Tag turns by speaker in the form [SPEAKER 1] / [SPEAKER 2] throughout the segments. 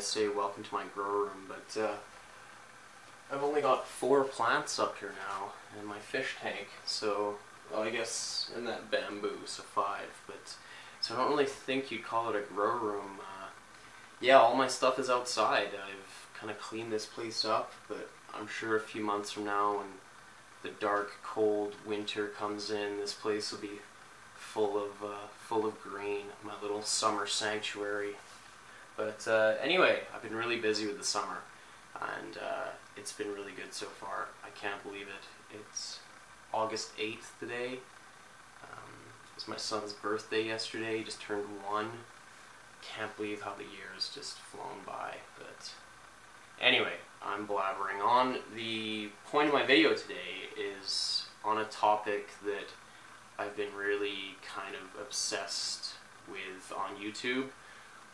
[SPEAKER 1] say welcome to my grow room, but I've only got 4 plants up here now in my fish tank, so well, I guess in that bamboo, so 5, but so I don't really think you'd call it a grow room. Yeah, all my stuff is outside. I've kind of cleaned this place up, but I'm sure a few months from now when the dark, cold winter comes in, this place will be full of green, my little summer sanctuary. But anyway, I've been really busy with the summer, and it's been really good so far. I can't believe it. It's August 8th today. It was my son's birthday yesterday. He just turned 1. Can't believe how the year has just flown by. But anyway, I'm blabbering on. The point of my video today is on a topic that I've been really kind of obsessed with on YouTube,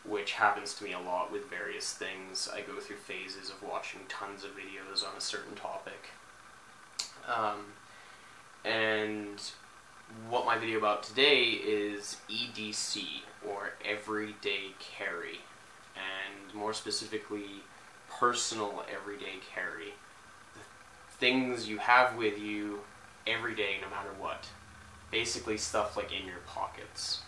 [SPEAKER 1] which happens to me a lot with various things. I go through phases of watching tons of videos on a certain topic. And what my video about today is EDC, or everyday carry, and more specifically, personal everyday carry. The things you have with you every day, no matter what. Basically stuff like in your pockets.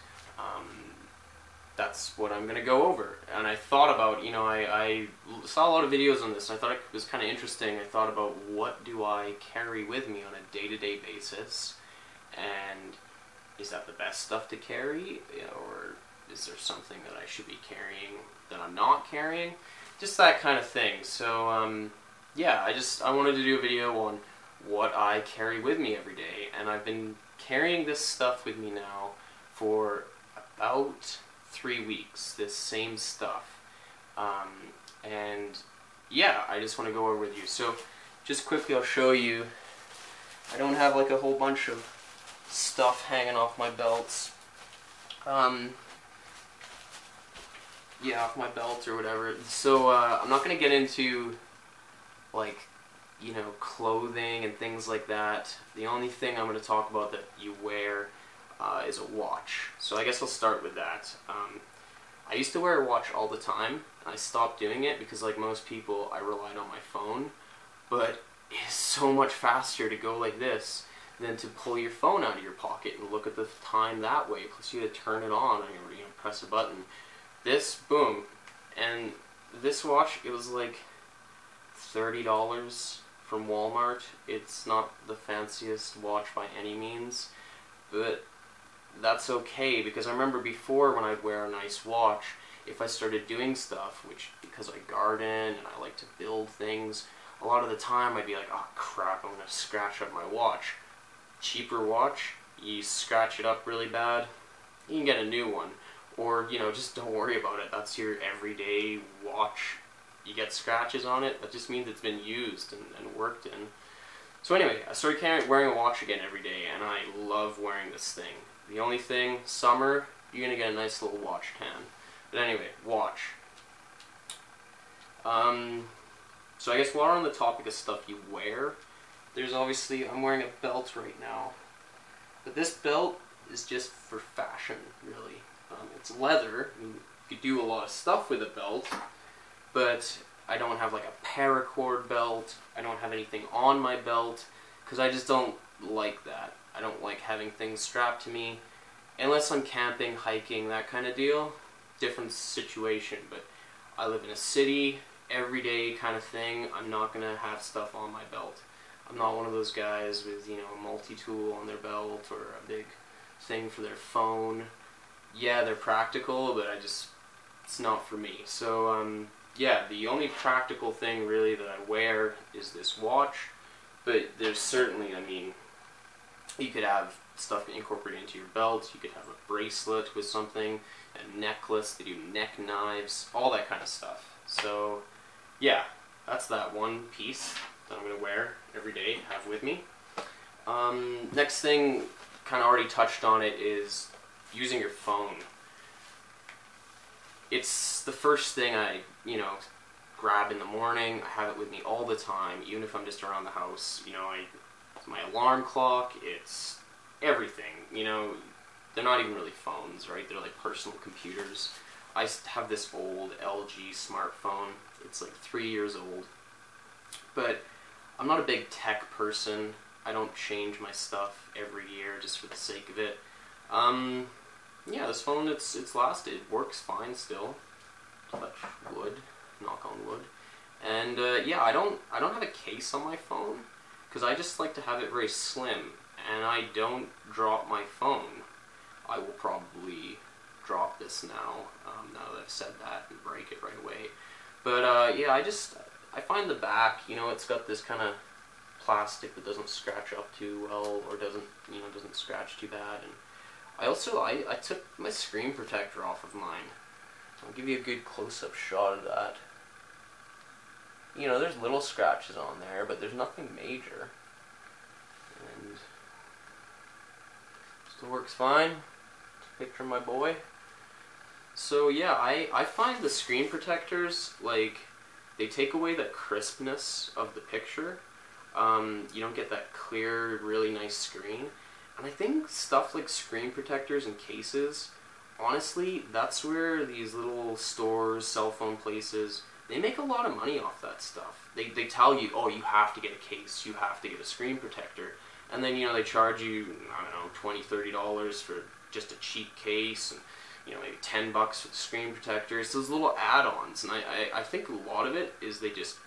[SPEAKER 1] That's what I'm going to go over. And I thought about, I saw a lot of videos on this, and I thought it was kind of interesting. I thought about, what do I carry with me on a day-to-day basis, and is that the best stuff to carry, or is there something that I should be carrying that I'm not carrying? Just that kind of thing. So, yeah, I wanted to do a video on what I carry with me every day, and I've been carrying this stuff with me now for about 3 weeks, this same stuff, and yeah, I just want to go over with you. So just quickly, I'll show you. I don't have like a whole bunch of stuff hanging off my belts, yeah, off my belt or whatever. So I'm not going to get into like clothing and things like that. The only thing I'm going to talk about that you wear is a watch. So I guess I'll start with that. I used to wear a watch all the time. I stopped doing it because, like most people, I relied on my phone. But it's so much faster to go like this than to pull your phone out of your pocket and look at the time that way. Plus you had to turn it on and press a button. This, boom. And this watch, it was like $30 from Walmart. It's not the fanciest watch by any means, but that's okay, because I remember before, when I'd wear a nice watch, if I started doing stuff, which, because I garden and I like to build things, a lot of the time I'd be like, oh crap, I'm going to scratch up my watch. Cheaper watch, you scratch it up really bad, you can get a new one. Or, just don't worry about it. That's your everyday watch. You get scratches on it, that just means it's been used and worked in. So anyway, I started wearing a watch again every day, and I love wearing this thing. The only thing, summer, you're going to get a nice little watch tan. But anyway, watch. So I guess while we're on the topic of stuff you wear, there's obviously, I'm wearing a belt right now. But this belt is just for fashion, really. It's leather. You could do a lot of stuff with a belt, but I don't have like a paracord belt. I don't have anything on my belt, because I just don't like that. I don't like having things strapped to me, unless I'm camping, hiking, that kind of deal. Different situation, but I live in a city, everyday kind of thing. I'm not going to have stuff on my belt. I'm not one of those guys with, a multi-tool on their belt, or a big thing for their phone. Yeah, they're practical, but it's not for me. So, yeah, the only practical thing really that I wear is this watch, but there's certainly, you could have stuff incorporated into your belt, you could have a bracelet with something, a necklace, they do neck knives, all that kind of stuff. So, yeah, that's that one piece that I'm going to wear every day, have with me. Next thing, kind of already touched on it, is using your phone. It's the first thing I, grab in the morning. I have it with me all the time, even if I'm just around the house. It's my alarm clock, it's everything. They're not even really phones, right? They're like personal computers. I have this old LG smartphone. It's like 3 years old. But I'm not a big tech person. I don't change my stuff every year just for the sake of it. Yeah, this phone, it's lasted. It works fine still. Touch wood, knock on wood. And yeah, I don't have a case on my phone because I just like to have it very slim, and I don't drop my phone. I will probably drop this now, now that I've said that, and break it right away. But yeah, I find the back, you know, it's got this kind of plastic that doesn't scratch up too well, or doesn't scratch too bad. And I took my screen protector off of mine. I'll give you a good close-up shot of that. You know, there's little scratches on there, but there's nothing major. And still works fine. Picture of my boy. So yeah, I find the screen protectors, like, they take away the crispness of the picture. You don't get that clear, really nice screen. And I think stuff like screen protectors and cases, honestly, that's where these little stores, cell phone places, they make a lot of money off that stuff. They tell you, oh, you have to get a case, you have to get a screen protector. And then, you know, they charge you, I don't know, $20, $30 for just a cheap case, and, you know, maybe $10 for the screen protector. It's those little add-ons, and I think a lot of it is they just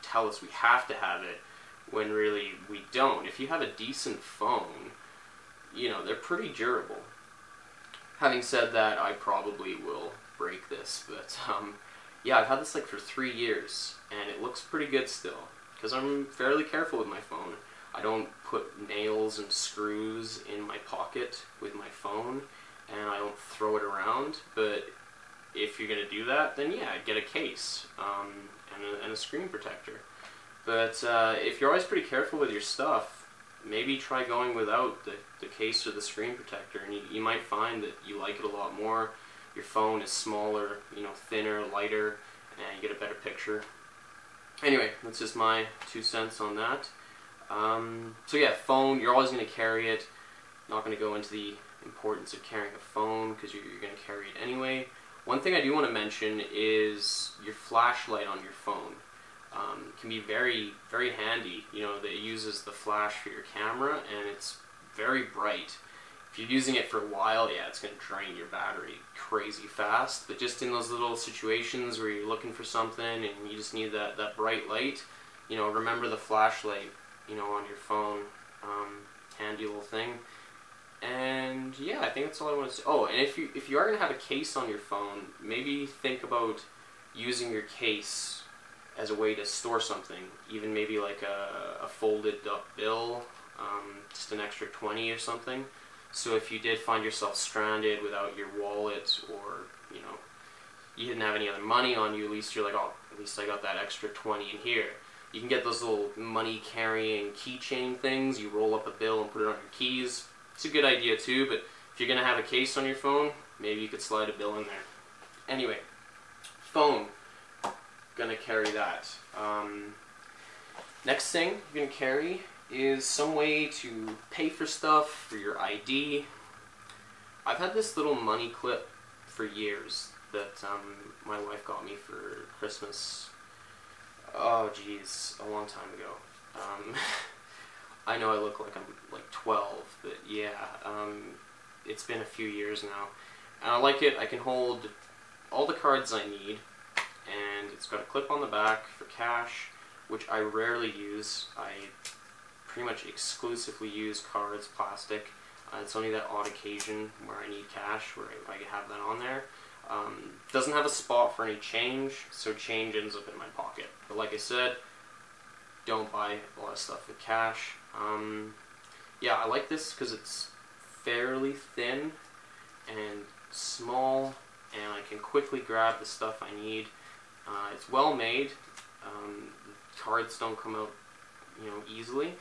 [SPEAKER 1] tell us we have to have it, when really we don't. If you have a decent phone, you know, they're pretty durable. Having said that, I probably will break this, but yeah, I've had this like for 3 years, and it looks pretty good still, because I'm fairly careful with my phone. I don't put nails and screws in my pocket with my phone, and I don't throw it around. But if you're going to do that, then yeah, get a case and a screen protector. But if you're always pretty careful with your stuff, maybe try going without the case or the screen protector, and you might find that you like it a lot more. Your phone is smaller, you know, thinner, lighter, and you get a better picture. Anyway, that's just my 2 cents on that. So yeah, phone, you're always going to carry it. Not going to go into the importance of carrying a phone, because you're going to carry it anyway. One thing I do want to mention is your flashlight on your phone. Can be very, very handy. You know, that it uses the flash for your camera, and it's very bright. If you're using it for a while, yeah, it's going to drain your battery crazy fast. But just in those little situations where you're looking for something and you just need that bright light, you know, remember the flashlight, you know, on your phone. Handy little thing. And yeah, I think that's all I want to say. Oh, and if you are going to have a case on your phone, maybe think about using your case as a way to store something, even maybe like a folded up bill, just an extra 20 or something. So if you did find yourself stranded without your wallet, or, you know, you didn't have any other money on you, at least you're like, oh, at least I got that extra 20 in here. You can get those little money carrying keychain things. You roll up a bill and put it on your keys. It's a good idea too, but if you're going to have a case on your phone, maybe you could slide a bill in there. Anyway, phone. Gonna carry that. Next thing you're gonna carry is some way to pay for stuff, for your ID. I've had this little money clip for years that my wife got me for Christmas. Oh geez, a long time ago. I know I look like I'm like 12, but yeah, it's been a few years now. And I like it. I can hold all the cards I need. And it's got a clip on the back for cash, which I rarely use. I pretty much exclusively use cards, plastic. It's only that odd occasion where I need cash, where I have that on there. Doesn't have a spot for any change, so change ends up in my pocket. But like I said, don't buy a lot of stuff with cash. Yeah, I like this because it's fairly thin and small, and I can quickly grab the stuff I need. It's well made. Cards don't come out, you know, easily,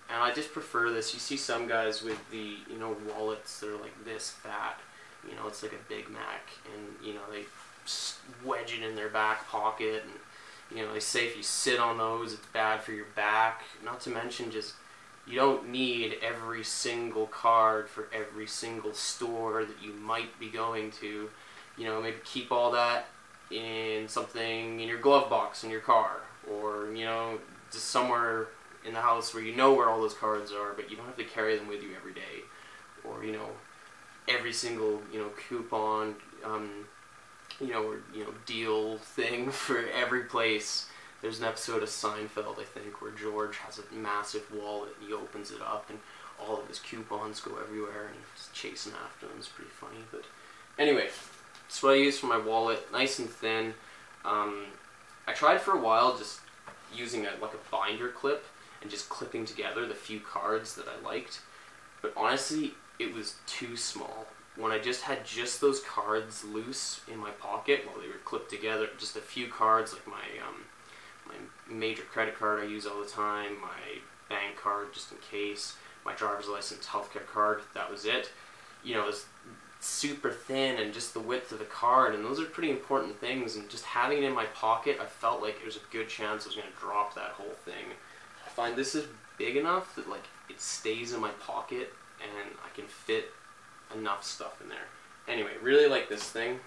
[SPEAKER 1] and I just prefer this. You see some guys with the, you know, wallets that are like this fat. You know, it's like a Big Mac, and you know, they wedge it in their back pocket, and you know, they say if you sit on those, it's bad for your back. Not to mention, just you don't need every single card for every single store that you might be going to. you know, maybe keep all that in something in your glove box in your car, or, you know, just somewhere in the house where you know where all those cards are, but you don't have to carry them with you every day, or, you know, every single, you know, coupon, you know, or, you know, deal thing for every place. There's an episode of Seinfeld, I think, where George has a massive wallet and he opens it up and all of his coupons go everywhere and he's chasing after them. It's pretty funny. But anyway, that's what I use for my wallet, nice and thin. I tried for a while just using like a binder clip and just clipping together the few cards that I liked. But honestly, it was too small. When I just had just those cards loose in my pocket while they were clipped together, just a few cards like my major credit card I use all the time, my bank card just in case, my driver's license, healthcare card, that was it. You know, it was super thin and just the width of the card, and those are pretty important things, and just having it in my pocket, I felt like there was a good chance I was going to drop that whole thing. I find this is big enough that like it stays in my pocket and I can fit enough stuff in there. Anyway, really like this thing.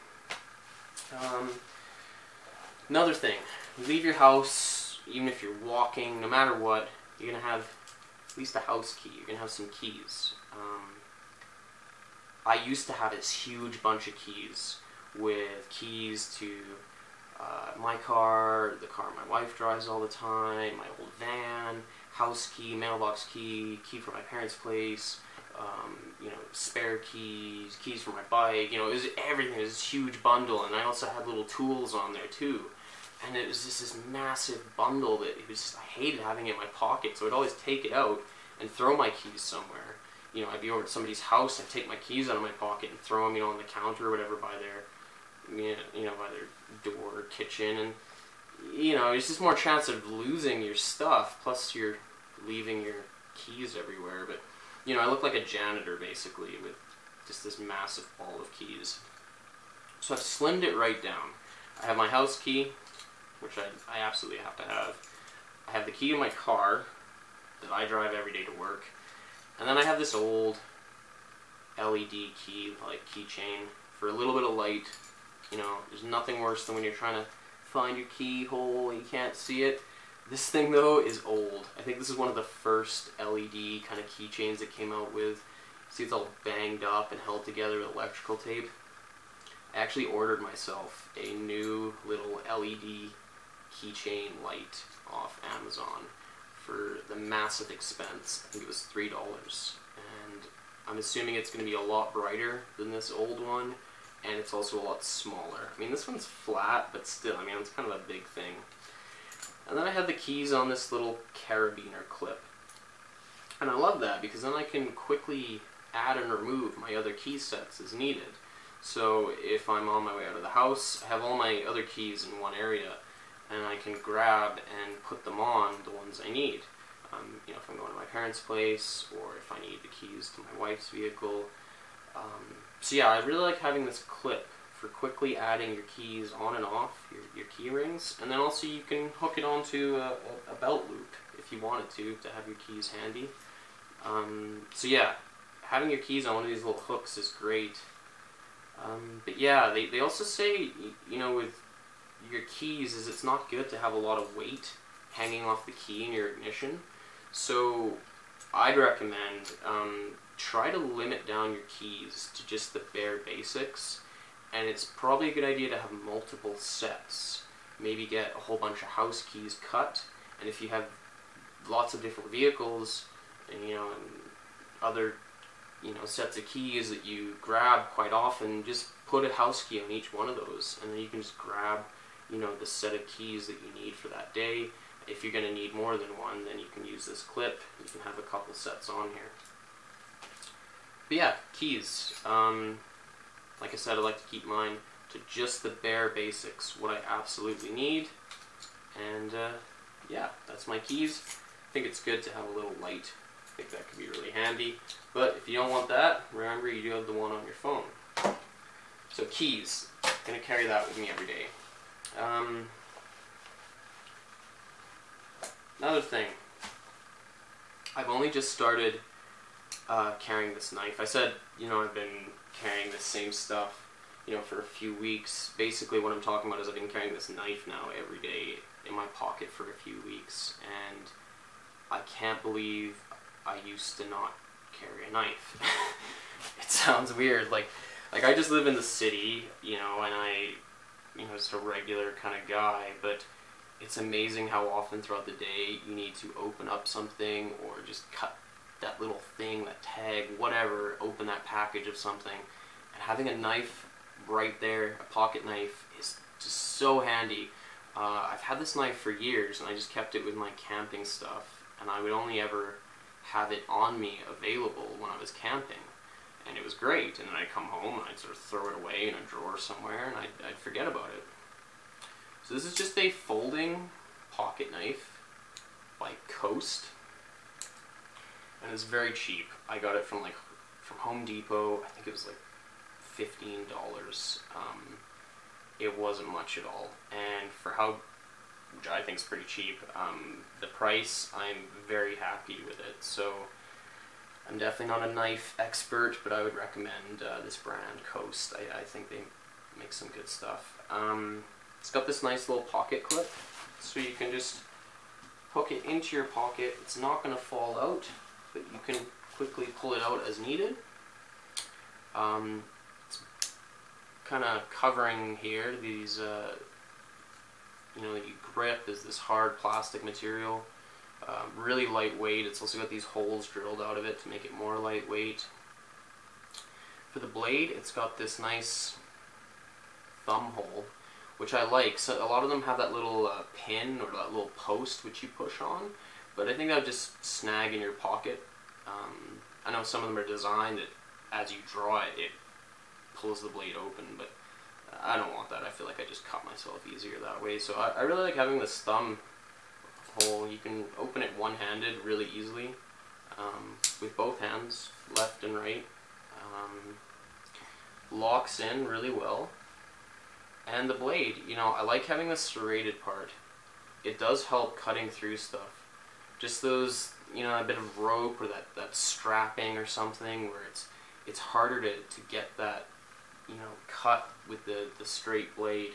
[SPEAKER 1] Another thing, you leave your house, even if you're walking, no matter what, you're going to have at least a house key. You're going to have some keys. I used to have this huge bunch of keys, with keys to my car, the car my wife drives all the time, my old van, house key, mailbox key, key for my parents' place, you know, spare keys, keys for my bike, you know, it was everything. It was this huge bundle, and I also had little tools on there too. And it was just this massive bundle that it was just, I hated having it in my pocket, so I'd always take it out and throw my keys somewhere. You know, I'd be over at somebody's house, I'd take my keys out of my pocket and throw them, you know, on the counter or whatever by their, you know, by their door or kitchen, and, you know, it's just more chance of losing your stuff, plus you're leaving your keys everywhere. But, you know, I look like a janitor, basically, with just this massive ball of keys. So I've slimmed it right down. I have my house key, which I absolutely have to have. I have the key to my car that I drive every day to work. And then I have this old LED key, like keychain, for a little bit of light. You know, there's nothing worse than when you're trying to find your keyhole and you can't see it. This thing, though, is old. I think this is one of the first LED kind of keychains that came out with. See, it's all banged up and held together with electrical tape. I actually ordered myself a new little LED keychain light off Amazon for the massive expense. I think it was $3, and I'm assuming it's going to be a lot brighter than this old one, and it's also a lot smaller. I mean, this one's flat, but still, I mean, it's kind of a big thing. And then I have the keys on this little carabiner clip, and I love that because then I can quickly add and remove my other key sets as needed. So if I'm on my way out of the house, I have all my other keys in one area, and I can grab and put them on the ones I need. You know, if I'm going to my parents' place, or if I need the keys to my wife's vehicle. So yeah, I really like having this clip for quickly adding your keys on and off your key rings, and then also you can hook it onto a belt loop if you wanted to have your keys handy. So yeah, having your keys on one of these little hooks is great. But yeah, they also say, you know, with your keys, is it's not good to have a lot of weight hanging off the key in your ignition. So I'd recommend try to limit down your keys to just the bare basics, and it's probably a good idea to have multiple sets. Maybe get a whole bunch of house keys cut, and if you have lots of different vehicles and, you know, and other, you know, sets of keys that you grab quite often, just put a house key on each one of those, and then you can just grab, you know, the set of keys that you need for that day. If you're going to need more than one, then you can use this clip. You can have a couple sets on here. But yeah, keys. Like I said, I like to keep mine to just the bare basics, what I absolutely need. And yeah, that's my keys. I think it's good to have a little light. I think that could be really handy. But if you don't want that, remember you do have the one on your phone. So keys, I'm going to carry that with me every day. Another thing, I've only just started carrying this knife. I said, you know, I've been carrying the same stuff you know, for a few weeks. Basically what I'm talking about is I've been carrying this knife now every day in my pocket for a few weeks, and I can't believe I used to not carry a knife. It sounds weird, like I just live in the city, you know, and you know, just a regular kind of guy, but it's amazing how often throughout the day you need to open up something or just cut that little thing, that tag, whatever, open that package of something. And having a knife right there, a pocket knife, is just so handy. I've had this knife for years, and I just kept it with my camping stuff, and I would only ever have it on me available when I was camping. And it was great, and then I'd come home and I'd sort of throw it away in a drawer somewhere, and I'd forget about it. So this is just a folding pocket knife by Coast, and it's very cheap. I got it from Home Depot. I think it was like $15. It wasn't much at all, and for how, which I think is pretty cheap, the price, I'm very happy with it. So I'm definitely not a knife expert, but I would recommend this brand, Coast. I think they make some good stuff. It's got this nice little pocket clip, so you can just hook it into your pocket. It's not going to fall out, but you can quickly pull it out as needed. It's kind of covering here these, you know, you grip is this hard plastic material. Really lightweight. It's also got these holes drilled out of it to make it more lightweight. For the blade, it's got this nice thumb hole, which I like. So a lot of them have that little pin or that little post which you push on, but I think that would just snag in your pocket. I know some of them are designed that as you draw it, it pulls the blade open, but I don't want that. I feel like I just cut myself easier that way. So I really like having this thumb hole. You can open it one-handed really easily, with both hands, left and right. Locks in really well. And the blade, you know, I like having the serrated part. It does help cutting through stuff. Just those, you know, a bit of rope or that strapping or something where it's harder to get that, you know, cut with the straight blade.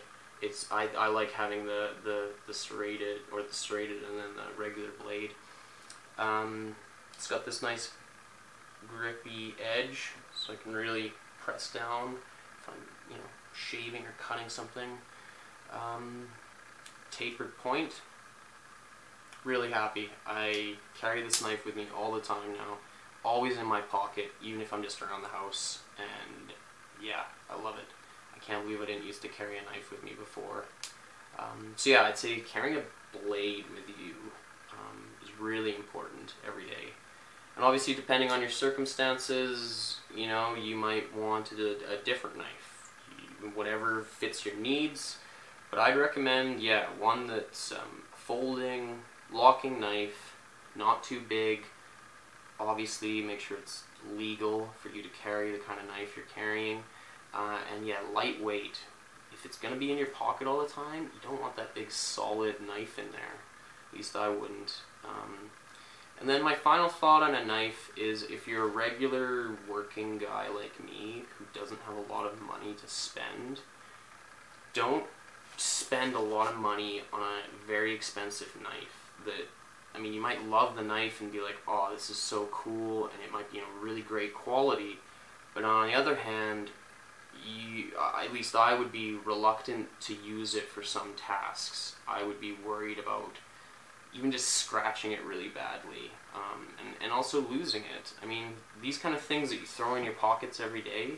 [SPEAKER 1] I like having the serrated, or the serrated and then the regular blade. It's got this nice grippy edge, so I can really press down if I'm, you know, shaving or cutting something. Tapered point. Really happy. I carry this knife with me all the time now. Always in my pocket, even if I'm just around the house. And yeah, I love it. I can't believe I didn't used to carry a knife with me before. So yeah, I'd say carrying a blade with you is really important every day. And obviously, depending on your circumstances, you know, you might want a different knife, whatever fits your needs. But I'd recommend, yeah, one that's folding, locking knife, not too big. Obviously, make sure it's legal for you to carry the kind of knife you're carrying. And yeah, lightweight. If it's going to be in your pocket all the time, you don't want that big solid knife in there. At least I wouldn't. And then my final thought on a knife is, if you're a regular working guy like me who doesn't have a lot of money to spend, don't spend a lot of money on a very expensive knife. I mean, you might love the knife and be like, oh, this is so cool, and it might be, you know, really great quality, but on the other hand, at least I would be reluctant to use it for some tasks. I would be worried about even just scratching it really badly, and also losing it. I mean, these kind of things that you throw in your pockets every day,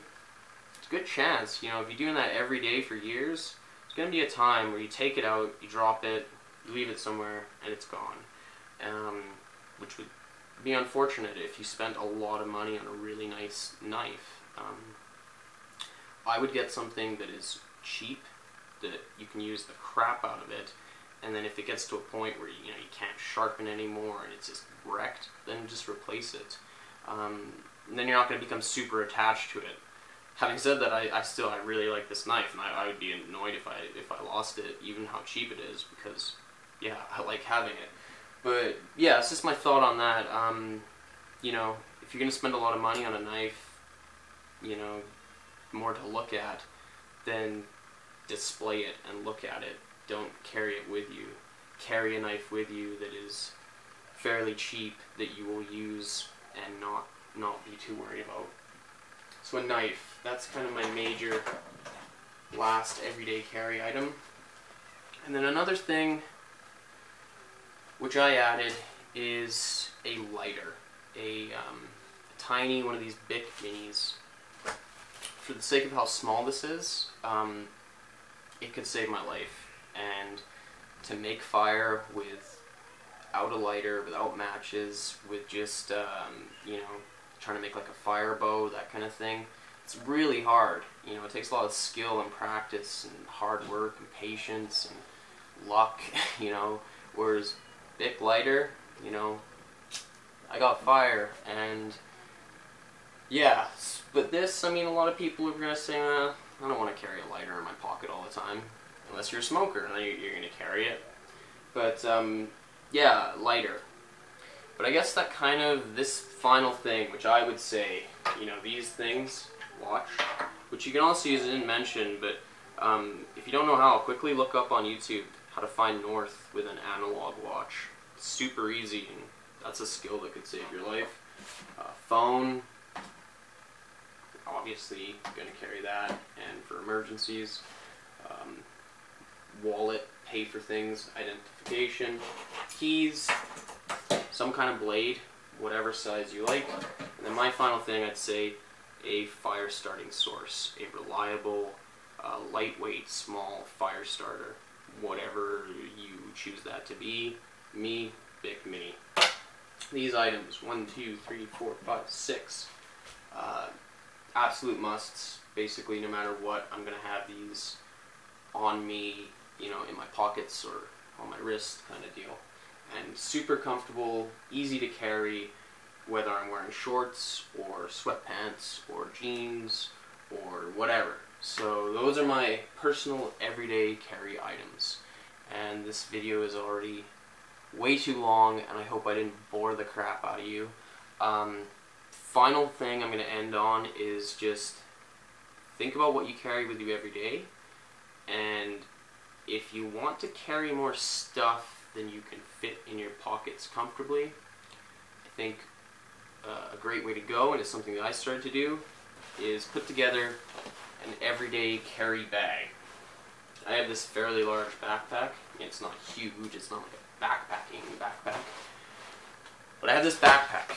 [SPEAKER 1] it's a good chance, you know, if you're doing that every day for years, there's going to be a time where you take it out, you drop it, you leave it somewhere, and it's gone. Which would be unfortunate if you spent a lot of money on a really nice knife. I would get something that is cheap, that you can use the crap out of it, and then if it gets to a point where you can't sharpen anymore and it's just wrecked, then just replace it. And then you're not going to become super attached to it. Having said that, I really like this knife, and I would be annoyed if I lost it, even how cheap it is, because yeah, I like having it. But yeah, it's just my thought on that. You know, if you're going to spend a lot of money on a knife, you know, more to look at, then display it and look at it. Don't carry it with you. Carry a knife with you that is fairly cheap, that you will use and not be too worried about. So a knife, that's kind of my major last everyday carry item. And then another thing which I added is a lighter, a tiny one of these Bic minis. For the sake of how small this is, it could save my life. And to make fire without a lighter, without matches, with just you know, trying to make like a fire bow, that kind of thing, it's really hard. You know, it takes a lot of skill and practice and hard work and patience and luck. You know, whereas Bic lighter, you know, I got fire. And yeah, but this, I mean, a lot of people are gonna say, I don't want to carry a lighter in my pocket all the time, unless you're a smoker, and then you're gonna carry it. But yeah, lighter. But I guess that kind of, this final thing, which I would say, you know, these things, watch, which you can also use, I didn't mention, but if you don't know how, quickly look up on YouTube how to find north with an analog watch. It's super easy, and that's a skill that could save your life. Phone, obviously going to carry that, and for emergencies. Wallet, pay for things, identification, keys, some kind of blade, whatever size you like. And then my final thing, I'd say a fire starting source, a reliable, lightweight, small fire starter, whatever you choose that to be. Me, Bic Mini. These items, 1, 2, 3, 4, 5, 6, absolute musts. Basically, no matter what, I'm going to have these on me, you know, in my pockets or on my wrist, kind of deal. And super comfortable, easy to carry, whether I'm wearing shorts or sweatpants or jeans or whatever. So those are my personal everyday carry items. And this video is already way too long, and I hope I didn't bore the crap out of you. Final thing I'm going to end on is just think about what you carry with you every day, and if you want to carry more stuff than you can fit in your pockets comfortably, I think a great way to go, and it's something that I started to do, is put together an everyday carry bag. I have this fairly large backpack. It's not huge, it's not like a backpacking backpack, but I have this backpack,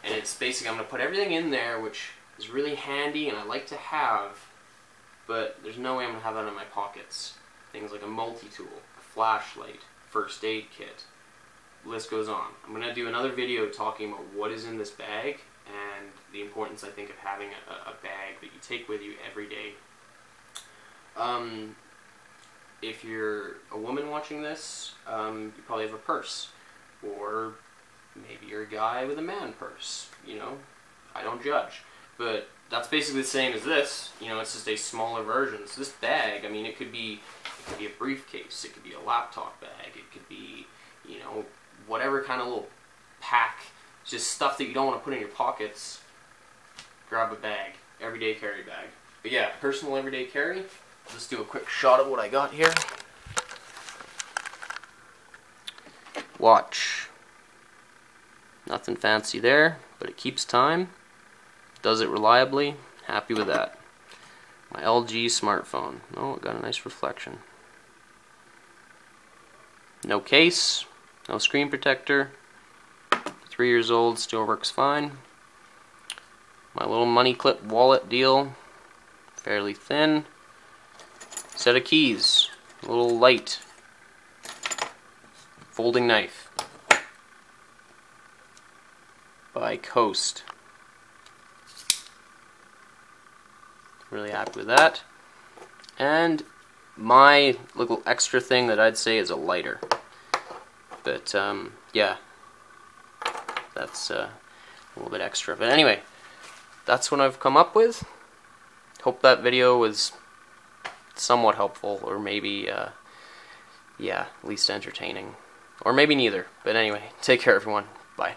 [SPEAKER 1] and it's basically, I'm going to put everything in there, which is really handy and I like to have, but there's no way I'm going to have that in my pockets. Things like a multi-tool, a flashlight, first aid kit, list goes on. I'm going to do another video talking about what is in this bag and the importance, I think, of having a bag that you take with you every day. If you're a woman watching this, you probably have a purse, or maybe you're a guy with a man purse, you know, I don't judge. But that's basically the same as this, you know, it's just a smaller version. So this bag, I mean, it could be a briefcase, it could be a laptop bag, it could be, you know, whatever kind of little pack, just stuff that you don't want to put in your pockets. Grab a bag, everyday carry bag. But yeah, personal everyday carry. Let's do a quick shot of what I got here. Watch. Nothing fancy there, but it keeps time. Does it reliably. Happy with that. My LG smartphone. Oh, it got a nice reflection. No case. No screen protector. 3 years old, still works fine. My little money clip wallet deal. Fairly thin. Set of keys. A little light. Folding knife. By Coast. Really happy with that. And my little extra thing that I'd say is a lighter. But yeah, that's a little bit extra. But anyway, that's what I've come up with. Hope that video was somewhat helpful, or maybe yeah, at least entertaining, or maybe neither. But anyway, take care everyone. Bye.